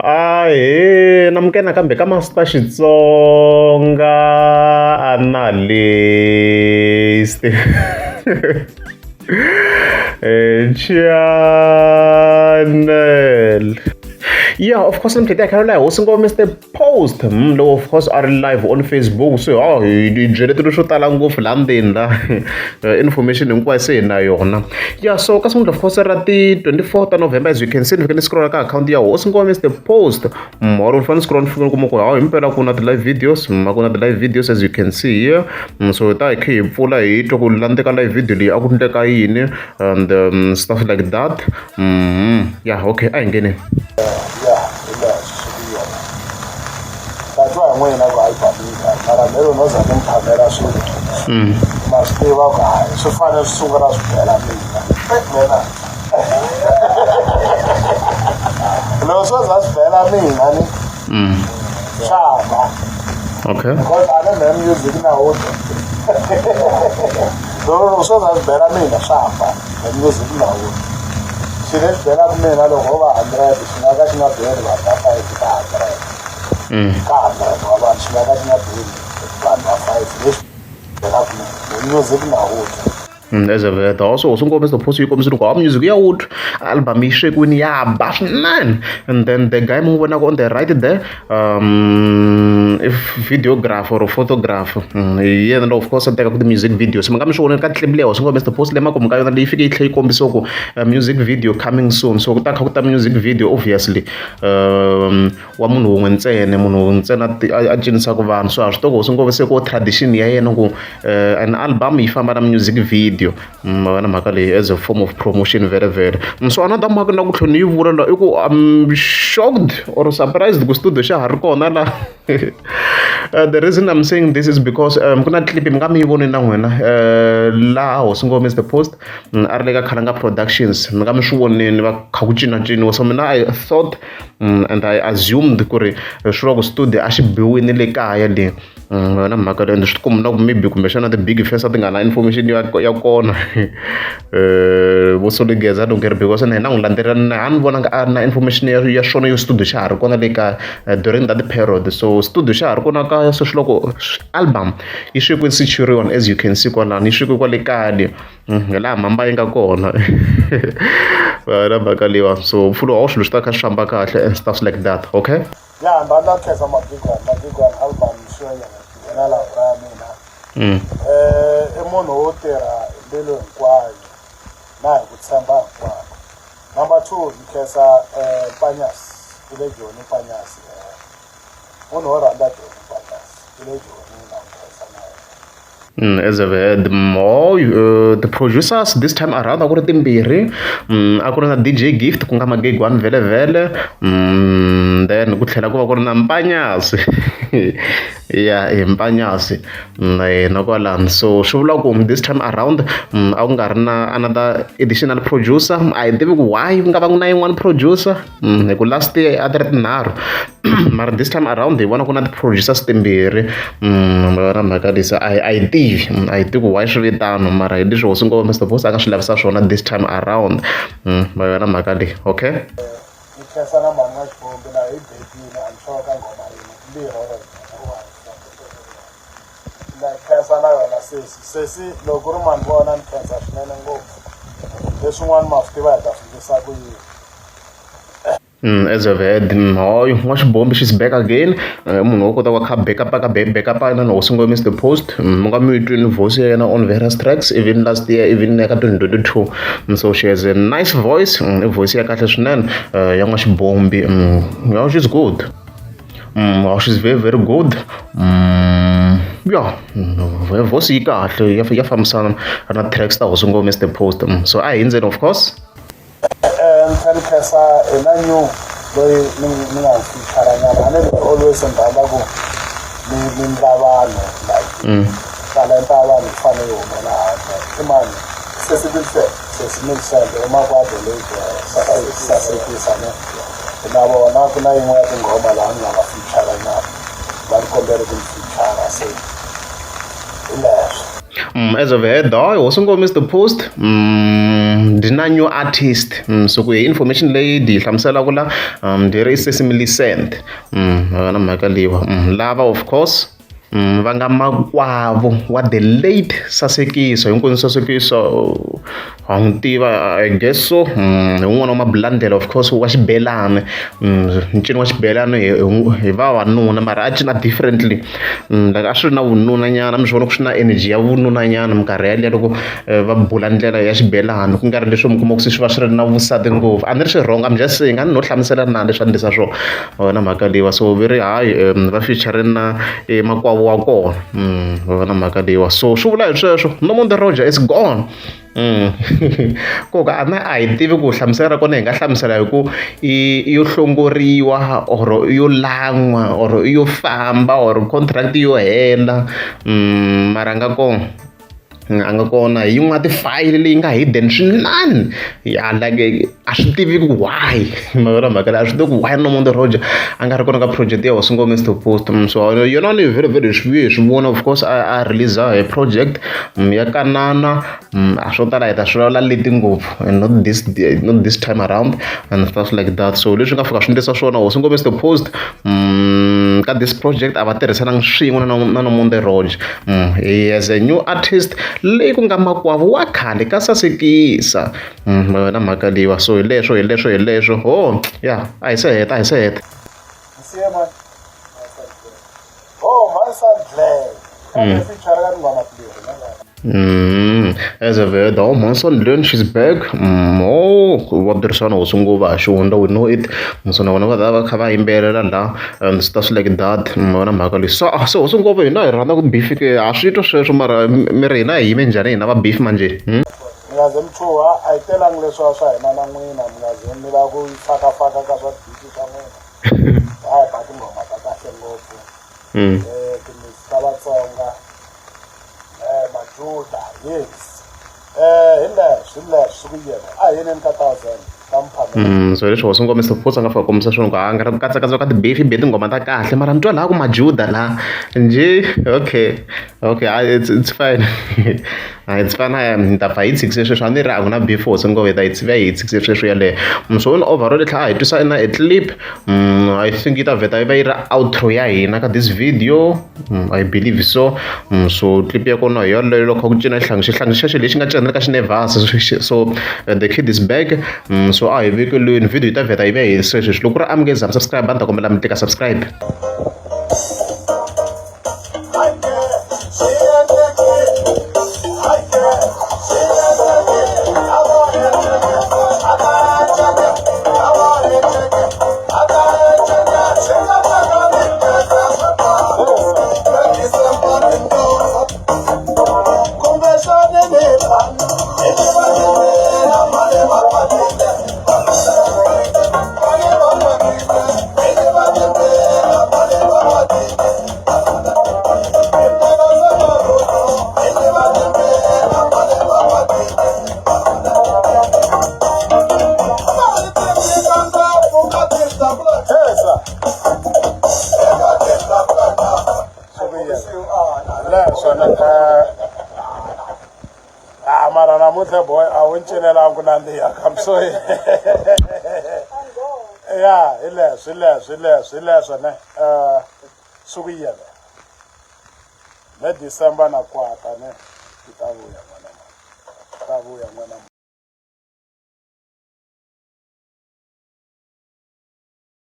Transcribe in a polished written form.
Ahee, namukela nakambe ka Master Xitsonga analyst. Channel. Yeah, of course, I'm Peter Carolina. Also, go Mr. Post. Lo, of course, are live on Facebook. So, you jere to show talango for London la information in quite say na yona. Yeah, so kasung of course at the 24th of November, as you can see, you can scroll ka account ya. Also, go Mr. Post. More fun scroll from ko impera kuna the live videos. Maguna the live videos as you can see here. So, ta ke pula ito ko lande ka live video li akunta ka ini and stuff like that. Yeah, okay, I get it. That's why I'm going to go out and do so far as soon as Okay. Because I don't know music now. So that's better me, the sharp and music now. She didn't better me, I don't know, and she's not getting up there about that. Music now. As a vet, also comes the post you comes to go music out album is when ya bash man, and then the guy moving on the right there if videographer or photographer yeah, and of course I take the music video so I'm sure ka clip leo so Mr. Post lema ko mkayo na lifike itlhe ikombiso ko music video coming soon so kutaka kuta music video obviously wa munhu un'we ntsena munhu ntsena a cinisa ku vanhu so a swi toko so ngove se ko tradition ya yena ku an album yi famba na music video mavana mhaka leyi as a form of promotion very so another mhaka na ku tlhoni yi vula la i ku I'm shocked or surprised ku studio xa ha ri kona la the reason I'm saying this is because kuna clip mi nga mi voni na n'wina laha hosi ngo Mr. Post a ri le ka Khalanga Productions mi nga mi swi vonini va kha ku cinaciniwa so mina I thought and I assumed ku ri swilo ku studio a xi biwini le kaya le na mhaka leyi swi tikomba na ku maybe kumbexana the big face ti nga na information ya kona vo Soligeza don't care because na n'wi landzelela a ni vona a na information ya swona yo studio xa ha ri kona le kaya during that period so studio xa ha ri kona kaya so swi loko album yi swekiwe Centurion as you can see kwalani yi swekiwe kwale kaya le laha mhamba yi nga kona na mhaka leyiwa so mfulo wa swilo swi ta kha swi famba kahle and stuff like that okay yeah and that case madigwan album shoya na la ka mina munhu wo tirha mbilu hinkwayo na hi ku tshemba hinkwako number 2 nkhensa Panyas ile Joni Panyas munhu wo rhandza Joni Panyas ile Joni na nkhensa na as a the producers this time around a ku ri timbirhi a ku ri na DJ Gift ku nga Magegwana vele then ku tlhela ku va ku ri na Mpanyasi yeah Mpanyasi na kwalani so swi vula ku this time around a ku nga ri na another additional producer a hi tivi ku why ku nga va ku na yin'wana producer hi ku last year a ti ri tinharhu mara this time around hi vona ku na ti-producers timbirhi na mhaka lisa a hi tivi ku why swi vitano mara hi leswi hosi ngo Mr. Post a nga swi lavisa swona this time around na mhaka leyi okay nkhensa na mani wa Xibombi na hi bebile I'm sure ka ngoma mbirhi nkhensa na yona sesi loko ku ri mani vona ni khensa swinene ngopfu leswin'wana ma swi tiva hi ta fikisa ku yini as a vet wa Xibombi she's back again munhu wo kota ku kha backup na hosi ngo Mr. Post mu nga mi twini voice ya yena on various tracks even last year even eka 2022 so she has a nice voice voice ya kahle swinene ya n'wa Xibombi she's good she's very good yeah voice yi kahle ya fambisana na tracks ta hosi ngo Mr. Post so a hi ndzeni of course nkhensa ina nyu loyi ni nga featuranyana and always ndhamba ku ni vanhu like talenta ya vanhu fane yi humela handle i mani sesimisele emakwado leyi sasekisa ne na vona ku na yin'we ya tinghoma laha ni nga va featuranyana va ni kombele ku ni featura se hi leswo As of here, also Mr. Post, the new artist. So we information lady, Lamsala, there is Sesame Sent. Lava, of course. Vanga makwavo what the late Sasekiso hinkwenu Sasekiso tiva I guess so un'wana wa mablandela of course wa xibelani ncino wa xibelani hi vavanuna mara a cina differently like a swi ri na vununa nyana mi swi vona ku swi na energy ya vununa nyana minkarhi yaliya loko va bula ndlela ya xibelani ku nga ri leswi mi kuma ku swi va swi ri na vusati ngopfu a ni ri swi wrong I'm just saying a ni no hlamusela na leswi a ndlisa swona wona mhaka leyiwa so ve ri hayi va featuring na makwavo wa kona vona mhaka leyiwa so swi vula hi sweswo Nomonde Roger is gone koka a hi tivi ku hlamusela ra kona hi nga hlamusela hi ku yo hlongoriwa or yo lan'wa or yo famba or contract yo hela mara a nga kona a nga kona hi yin'wana tifayili leyi nga hidden swinene ya like a swi tivi ku why mara mhaka leyi a swi tivi ku why Nomonde Roger a nga ri kona ka project ya Hosingo Mr Post so yona ni very very swi vona of course a release a project ya kanana a swo tala hi ta swi vulavula leti ngopfu and not this time around and stuff like that so leswi nga fika swi endlisa swona Hosingo Mr Post ka this project a va tirhisananga swin'we na Nomonde Roger he as a new artist leyi ku nga makwavo wa khale ka sasekisa na mhaka leyiwa so hi leswo ya a hi se heta Msiyema. Oh, my son Glenn. Feature ka ngoma as of the Monson learn she's back what there's on Hosingo va xihundla we know it so na vona va kha va yimbelela la and stuff like that vona mhaka leyi so Hosingo hina hi rhandza ku beef ke a swi twa sweswo mara mi ri hina hi yime njhani hina va beef manje Ngaze mthuwa a yi telangi leswi swa hina na n'wina mi nga ze mi lava ku fakafaka ka swa beef swa n'wina hayi ba tingoma ta kahle ngopfu timisi ta Vatsonga Majuda yes hi leswi ku yena a hi yini ka 1000 so leswi Hosingo Mr Post a nga fika komisa swona ku a nga ri katsakatsaka ka ti-beef be tingoma ta kahle mara mi twa laha ku Majuda la njhe okay it's fine it's fine ni ta pfa hi tshikise sweswo a ni ri a ku na beef Hosingo hi ta hi tshikise sweswo yaleyo so overall hi tlhela hi twisa na a clip I think yi ta vheta yi va yi ri outro ya hina ka this video I believe so so clip ya kona hi yaleyo loko ku cina xihlangi xexo lexi nga cinela ka xinevhasi so the kid is back so a hi vekelweni video yi ta vheta yi va hi sweswo loko ku ri a mi nge za mi subscribe a ni ta kombela mi tlika subscribe mara namuntlha boy a wu ncinelangu nandziyaka I'm sorry ya hi leswo ne swi ku yena le December na kwata ne ti ta vuya n'wana